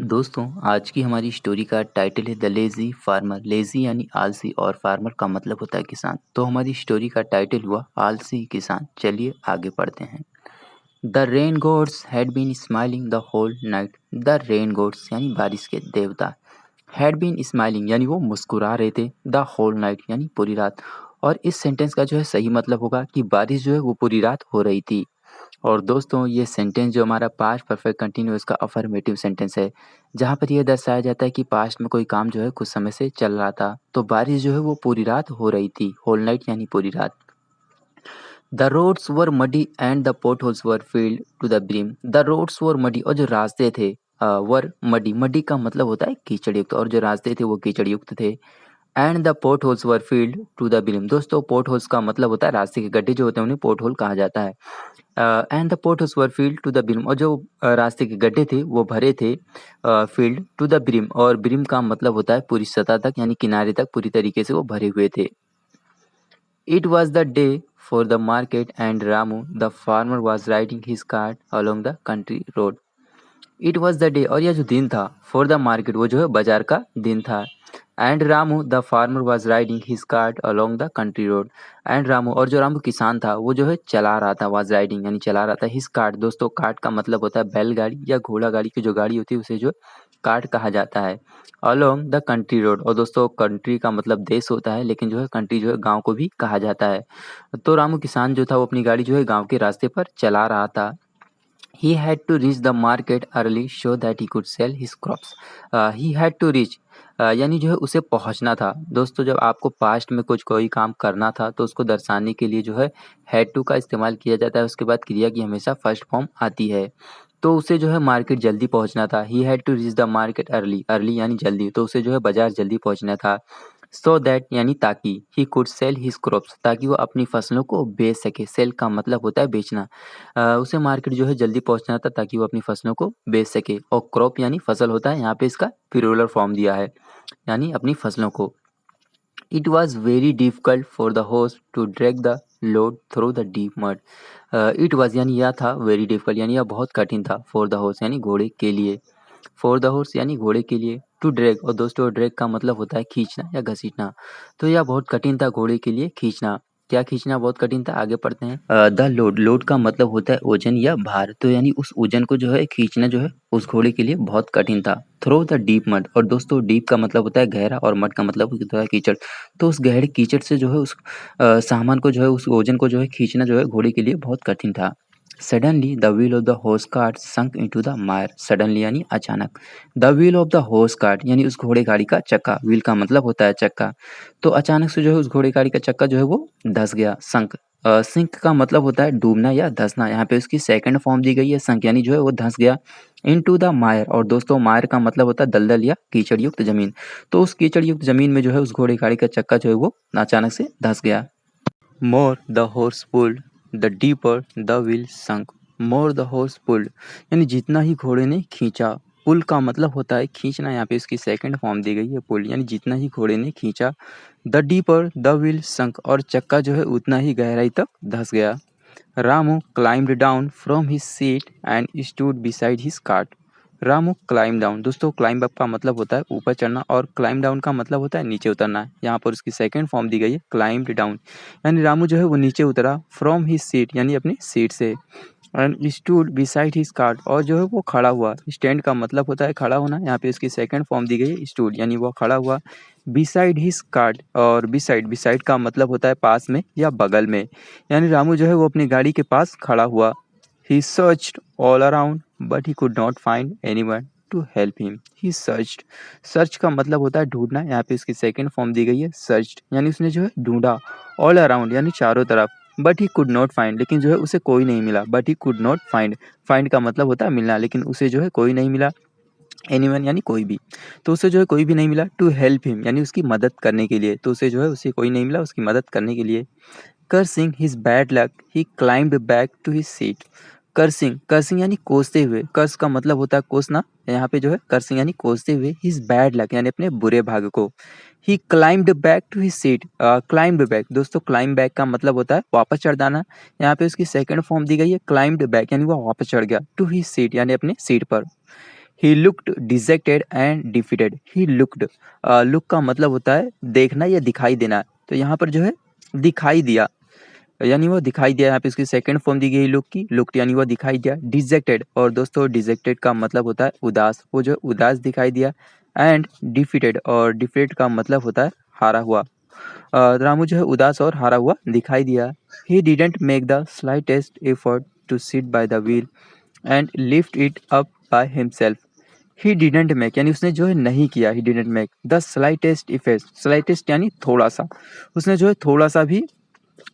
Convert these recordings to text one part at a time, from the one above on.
दोस्तों आज की हमारी स्टोरी का टाइटल है द लेज़ी फार्मर। लेज़ी यानी आलसी और फार्मर का मतलब होता है किसान। तो हमारी स्टोरी का टाइटल हुआ आलसी किसान। चलिए आगे पढ़ते हैं। The rain gods had been smiling the whole night. The rain gods यानी बारिश के देवता हैड बीन स्माइलिंग यानी वो मुस्कुरा रहे थे द होल नाइट यानी पूरी रात। और इस सेंटेंस का जो है सही मतलब होगा कि बारिश जो है वो पूरी रात हो रही थी। और दोस्तों ये सेंटेंस जो हमारा पास्ट परफेक्ट कंटिन्यूअस का अफर्मेटिव सेंटेंस है, जहाँ पर ये दर्शाया जाता है कि पास्ट में कोई काम जो है कुछ समय से चल रहा था, तो बारिश जो है वो पूरी रात हो रही थी, होल नाइट यानी पूरी रात। The roads were muddy and the pot holes were filled to the brim. The roads were muddy और जो रास्ते थे वर मडी। मडी का मतलब होता है कीचड़ युक्त, और जो रास्ते थे वो कीचड़ युक्त थे। And the port holes were filled to the brim. दोस्तों पोर्ट होल्स का मतलब होता है रास्ते के गड्ढे जो होते हैं उन्हें पोर्ट होल कहा जाता है। And the port holes were filled to the brim, और जो रास्ते के गड्ढे थे वो भरे थे फील्ड टू द ब्रिम, और ब्रिम का मतलब होता है पूरी सतह तक यानी किनारे तक पूरी तरीके से वो भरे हुए थे। It was the day for the market and Ramu the farmer was riding his cart along the country road. It was the day, और यह जो दिन था, फॉर द मार्केट वो जो है बाजार का दिन था। And Ramu the farmer was riding his cart along the country road. And Ramu, और जो रामू किसान था वो जो है चला रहा था, वॉज राइडिंग यानी चला रहा था हिज कार्ट। दोस्तों कार्ट का मतलब होता है बैलगाड़ी या घोड़ा गाड़ी की जो गाड़ी होती है उसे जो कार्ट कहा जाता है। अलोंग द कंट्री रोड, और दोस्तों कंट्री का मतलब देश होता है, लेकिन जो है कंट्री जो है गांव को भी कहा जाता है। तो रामू किसान जो था वो अपनी गाड़ी जो है गांव के रास्ते पर चला रहा था। He had to reach the market early so that he could sell his crops. He had to reach यानी जो है उसे पहुंचना था। दोस्तों जब आपको पास्ट में कुछ कोई काम करना था तो उसको दर्शाने के लिए जो है हैड टू का इस्तेमाल किया जाता है। उसके बाद क्रिया की हमेशा फर्स्ट फॉर्म आती है। तो उसे जो है मार्केट जल्दी पहुंचना था। He had to reach the market early. Early यानी जल्दी, तो उसे जो है बाजार जल्दी पहुंचना था। सो दैट यानी ताकि, he could sell his crops, ताकि वो अपनी फसलों को बेच सके। सेल का मतलब होता है बेचना। उसे मार्केट जो है जल्दी पहुंचना था ताकि वो अपनी फसलों को बेच सके। और क्रॉप यानी फसल होता है, यहाँ पे इसका प्लूरल फॉर्म दिया है, यानी अपनी फसलों को। It was very difficult for the horse to drag the load through the deep mud. It was यानी यह था, वेरी डिफिकल्ट यानी यह बहुत कठिन था, फॉर द हॉर्स यानी घोड़े के लिए। फॉर द हॉर्स यानी घोड़े के लिए। टू ड्रैग, और दोस्तों ड्रैग का मतलब होता है खींचना या घसीटना। तो यह बहुत कठिन था घोड़े के लिए खींचना। क्या खींचना बहुत कठिन था, आगे पढ़ते हैं। द लोड, लोड का मतलब होता है ओजन या भार। तो यानी उस ओजन को जो है खींचना जो है उस घोड़े के लिए बहुत कठिन था। थ्रो द डीप मड, और दोस्तों डीप का मतलब होता है गहरा और मड का मतलब होता है कीचड़। तो उस गहरे कीचड़ से जो है उस सामान को जो है उस ओजन को जो है खींचना जो है घोड़े के लिए बहुत कठिन था। Suddenly the wheel of the horse cart sunk into the Mayar. Suddenly यानी अचानक। The wheel of the horse cart यानी उस घोड़े गाड़ी का चक्का, व्हील का मतलब होता है चक्का। तो अचानक से जो है उस घोड़े गाड़ी का चक्का जो है वो धस गया, संक। सिंक का मतलब होता है डूबना या धंसना। यहाँ पे उसकी सेकंड फॉर्म दी गई है संक, यानी जो है वो धंस गया। इनटू द मायर, और दोस्तों मायर का मतलब होता है दलदल या कीचड़ युक्त जमीन। तो उस कीचड़ युक्त जमीन में जो है उस घोड़े गाड़ी का चक्का जो है वो अचानक से धंस गया। More the horse pulled the deeper the wheel sunk. More the horse pulled यानी जितना ही घोड़े ने खींचा। पुल का मतलब होता है खींचना, यहाँ पे इसकी सेकंड फॉर्म दी गई है पुल, यानी जितना ही घोड़े ने खींचा। द डीपर द व्हील संक, और चक्का जो है उतना ही गहराई तक धंस गया। Ramu climbed down from his seat and stood beside his cart. Ramu climb down, दोस्तों क्लाइंब अप का मतलब होता है ऊपर चढ़ना, और क्लाइम डाउन का मतलब होता है नीचे उतरना। यहाँ पर उसकी सेकंड फॉर्म दी गई है क्लाइम्ड डाउन, यानी रामू जो है वो नीचे उतरा फ्रॉम हिज सीट यानी अपनी सीट से। And stood beside his cart, और जो है वो खड़ा हुआ। स्टैंड का मतलब होता है खड़ा होना, यहाँ पे उसकी सेकंड फॉर्म दी गई है स्टूड, यानी वो खड़ा हुआ। बिसाइड हिज कार्ट, और बिसाइड, बिसाइड का मतलब होता है पास में या बगल में, यानी रामू जो है वो अपनी गाड़ी के पास खड़ा हुआ। He searched all around, but he could not find anyone to help him. He searched. Search का मतलब होता है ढूंढना, यहाँ पे इसकी सेकंड फॉर्म दी गई है सर्च्ड, यानी उसने जो है ढूंढा। ऑल अराउंड यानी चारों तरफ। But he could not find, लेकिन जो है उसे कोई नहीं मिला। But he could not find, find का मतलब होता है मिलना, लेकिन उसे जो है कोई नहीं मिला। एनीवन यानी कोई भी, तो उसे जो है कोई भी नहीं मिला। टू हेल्प हिम यानी उसकी मदद करने के लिए, तो उसे जो है उसे कोई नहीं मिला उसकी मदद करने के लिए। Cursing his bad luck, he climbed back to his seat. Cursing, cursing यानी कोसते हुए। कर्स का मतलब होता है कोसना, यहाँ पे जो है कर्सिंग यानी कोसते हुए। हिज बैड लक यानी अपने बुरे भाग्य को। He climbed back to his seat. Climbed back, दोस्तों क्लाइम बैक का मतलब होता है वापस चढ़ जाना। यहाँ पे उसकी सेकंड फॉर्म दी गई है क्लाइम्ड बैक, यानी वो वापस चढ़ गया। टू हिज सीट यानी अपने सीट पर। He looked dejected and defeated. He looked, look का मतलब होता है देखना या दिखाई देना, तो यहाँ पर जो है दिखाई दिया, यानी वो दिखाई दिया। यहाँ पे उसकी सेकंड फॉर्म दी गई लुक की, लुक्ड यानी वो दिखाई दिया। डिजेक्टेड, और दोस्तों डिजेक्टेड का मतलब होता है उदास, वो जो उदास दिखाई दिया। एंड डिफीटेड, और डिफीटेड का मतलब होता है हारा हुआ। रामू जो है उदास और हारा हुआ दिखाई दिया। He didn't make the slightest effort to sit by the wheel and lift it up by himself. He didn't make यानी उसने जो है नहीं किया, he didn't make the slightest effect, slightest यानी थोड़ा सा, उसने जो है थोड़ा सा भी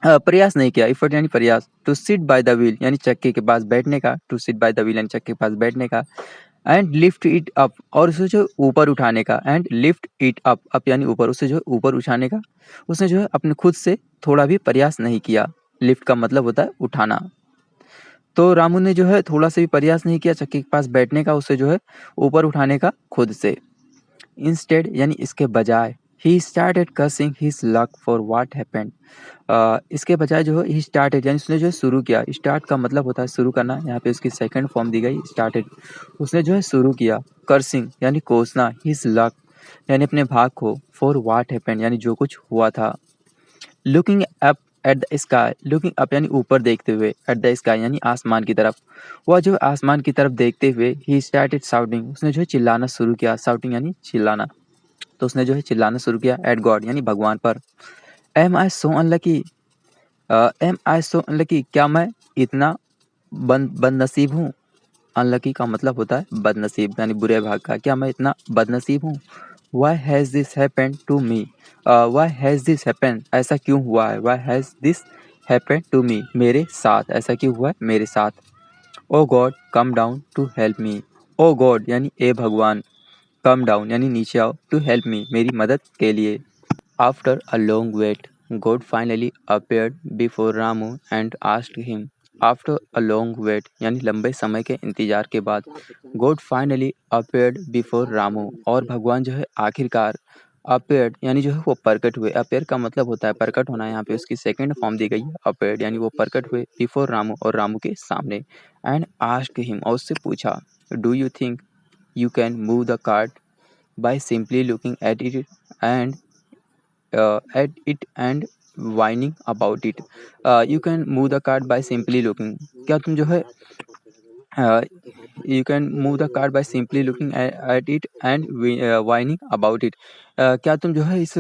प्रयास नहीं किया, इफर्ट यानी प्रयास। To sit by the wheel यानी चक्के के पास बैठने का, to sit by the wheel यानी चक्के के पास बैठने का। एंड लिफ्ट इट अप, और उसे जो ऊपर उठाने का। And lift it up, up यानी ऊपर, उसे जो है ऊपर उठाने का उसने जो है अपने खुद से थोड़ा भी प्रयास नहीं किया। लिफ्ट का मतलब होता है उठाना। तो रामू ने जो है थोड़ा सा भी प्रयास नहीं किया चक्के के पास बैठने का, उसे जो है ऊपर उठाने का खुद से। इंस्टेड यानी इसके बजाय, he started cursing his luck for what happened. इसके बजाय जो है ही स्टार्टेड यानी उसने जो है शुरू किया। स्टार्ट का मतलब होता है शुरू करना, यहाँ पे उसकी सेकंड फॉर्म दी गई स्टार्टेड। उसने जो है शुरू किया। कर्सिंग यानी कोसना, हिज लक यानी अपने भाग को, फॉर व्हाट हैपेंड यानी जो कुछ हुआ था। Looking up at the sky, looking up यानी ऊपर देखते हुए, एट द स्काई यानी आसमान की तरफ। वह जो आसमान की तरफ देखते हुए ही स्टार्टेड शाउटिंग, उसने जो है चिल्लाना शुरू किया। शाउटिंग यानी चिल्लाना, तो उसने जो है चिल्लाना शुरू किया एट गॉड यानी भगवान पर। एम आई सो अनलकी, एम आई सो अनलकी, क्या मैं इतना बदनसीब हूँ। अनलकी का मतलब होता है बदनसीब यानी बुरे भाग का, क्या मैं इतना बदनसीब हूँ। Why has this happened to me, why has this happened, ऐसा क्यों हुआ है। Why has this happened to me, मेरे साथ ऐसा क्यों हुआ है मेरे साथ। Oh God come down to help me, oh God यानी ए भगवान, कम डाउन यानी नीचे आओ, टू हेल्प मी मेरी मदद के लिए। After a long wait, God finally appeared before Ramu and asked him. After a long wait यानी लंबे समय के इंतजार के बाद, God finally appeared before Ramu, और भगवान जो है आखिरकार appeared यानी जो है वो प्रकट हुए। appear का मतलब होता है प्रकट होना, यहाँ पे उसकी सेकंड फॉर्म दी गई है appeared यानी वो प्रकट हुए before रामू, और रामू के सामने। and asked him, और उससे पूछा, do you think you can move the cart by simply looking at it and whining about it. You can move the cart by simply looking, क्या तुम जो है you can move the cart by simply looking at it and whining about it. क्या तुम जो है इस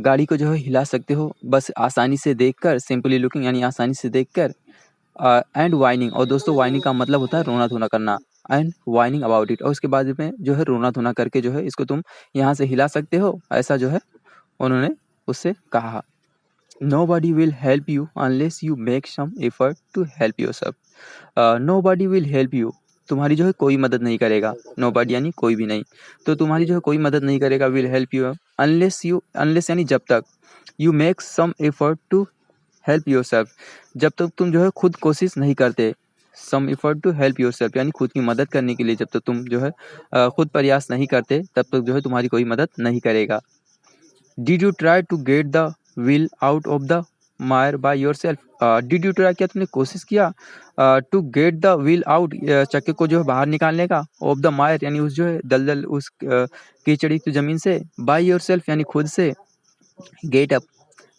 गाड़ी को जो है हिला सकते हो बस आसानी से देखकर, सिंपली लुकिंग यानी आसानी से देखकर, एंड वाइनिंग, और दोस्तों वाइनिंग का मतलब होता है रोना धोना करना। एंड वाइनिंग अबाउट इट, और उसके बाद में जो है रोना धोना करके जो है इसको तुम यहाँ से हिला सकते हो, ऐसा जो है उन्होंने उससे कहा। Nobody will help you unless you make some effort to help yourself. Nobody will help you, तुम्हारी जो है कोई मदद नहीं करेगा। Nobody यानी कोई भी नहीं, तो तुम्हारी जो है कोई मदद नहीं करेगा। Will help you unless यानी जब तक, you make some effort to help yourself, जब तक तुम जो है खुद कोशिश नहीं करते। Some effort to help yourself यानी खुद की मदद करने के लिए जब तक तुम जो है खुद प्रयास नहीं करते, तब तक जो है तुम्हारी कोई मदद नहीं करेगा। Did you try to get the wheel out of the mire by yourself? Did you try, क्या तुमने कोशिश किया to get the wheel out, चक्के को जो है बाहर निकालने का, of the mire यानी उस जो है दलदल उस कीचड़ी की जमीन से, by yourself यानी खुद से, get up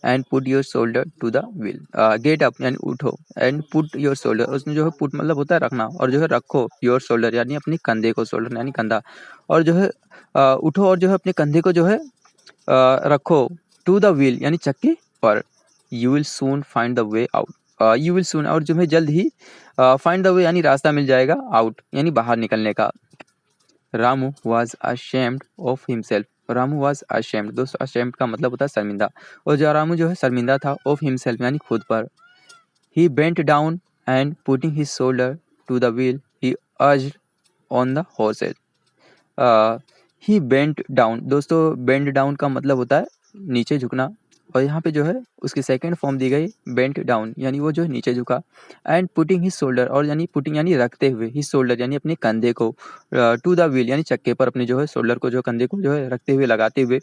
and put your shoulder to the wheel. Get up यानी उठो, and put your shoulder, उसमें जो है put मतलब होता है रखना, और जो है रखो your shoulder यानी अपने कंधे को, shoulder यानी कंधा, और जो है उठो और जो है अपने कंधे को जो है रखो, टू द व्हील यानी चक्के पर। You will soon find the way out, you will soon, और जो है जल्द ही, फाइंड द वे यानी रास्ता मिल जाएगा, आउट यानी बाहर निकलने का। Ramu was ashamed of himself, Ramu was ashamed, दोस्तों ashamed का मतलब होता है शर्मिंदा, और जो रामू जो है शर्मिंदा था, ऑफ हिमसेल्फ यानी खुद पर। He bent down and putting his shoulder to the wheel he urged on the horses. He bent down, दोस्तों बेंड डाउन का मतलब होता है नीचे झुकना, और यहाँ पे जो है उसकी सेकंड फॉर्म दी गई बेंट डाउन यानी वो जो है नीचे झुका। एंड पुटिंग हिज शोल्डर, और यानी पुटिंग यानी रखते हुए, हिज शोल्डर यानी अपने कंधे को, टू द व्हील यानी चक्के पर अपने जो है शोल्डर को जो कंधे को जो है रखते हुए, लगाते हुए।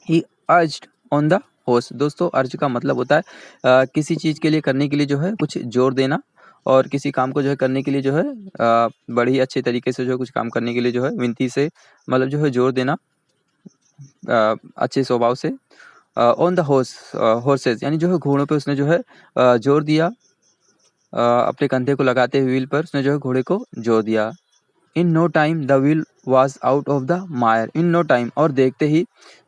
ही अर्ज्ड ऑन द हॉर्स, दोस्तों अर्ज का मतलब होता है किसी चीज़ के लिए करने के लिए जो है कुछ जोर देना, और किसी काम को जो है करने के लिए जो है बड़ी ही अच्छे तरीके से जो है कुछ काम करने के लिए जो है विनती से मतलब जो है जोर देना अच्छे स्वभाव से। ऑन द हॉर्सेस यानी जो है घोड़ों पे उसने जो है जोर दिया। अपने कंधे को लगाते हुए व्हील पर उसने जो है घोड़े को जोर दिया। In no time the wheel was out of the mire. In no time और देखते ही,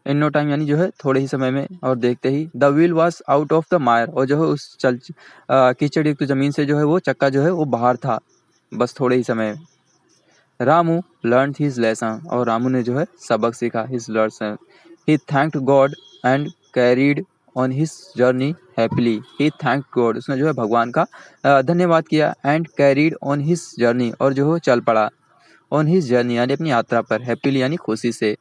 इन नो टाइम यानी जो है थोड़े ही समय में, और देखते ही the wheel was out of the mire, और जो है उस कीचड़ युक्त जमीन से जो है वो चक्का जो है वो बाहर था बस थोड़े ही समय में। रामू लर्न हिज लेसन, और रामू ने जो है सबक सीखा। His lesson he thanked God and carried on his journey happily. He thanked God, उसने जो है भगवान का धन्यवाद किया। And carried on his journey, और जो है चल पड़ा। ऑन हिज जर्नी यानी अपनी यात्रा पर। हैप्पीली यानी खुशी से।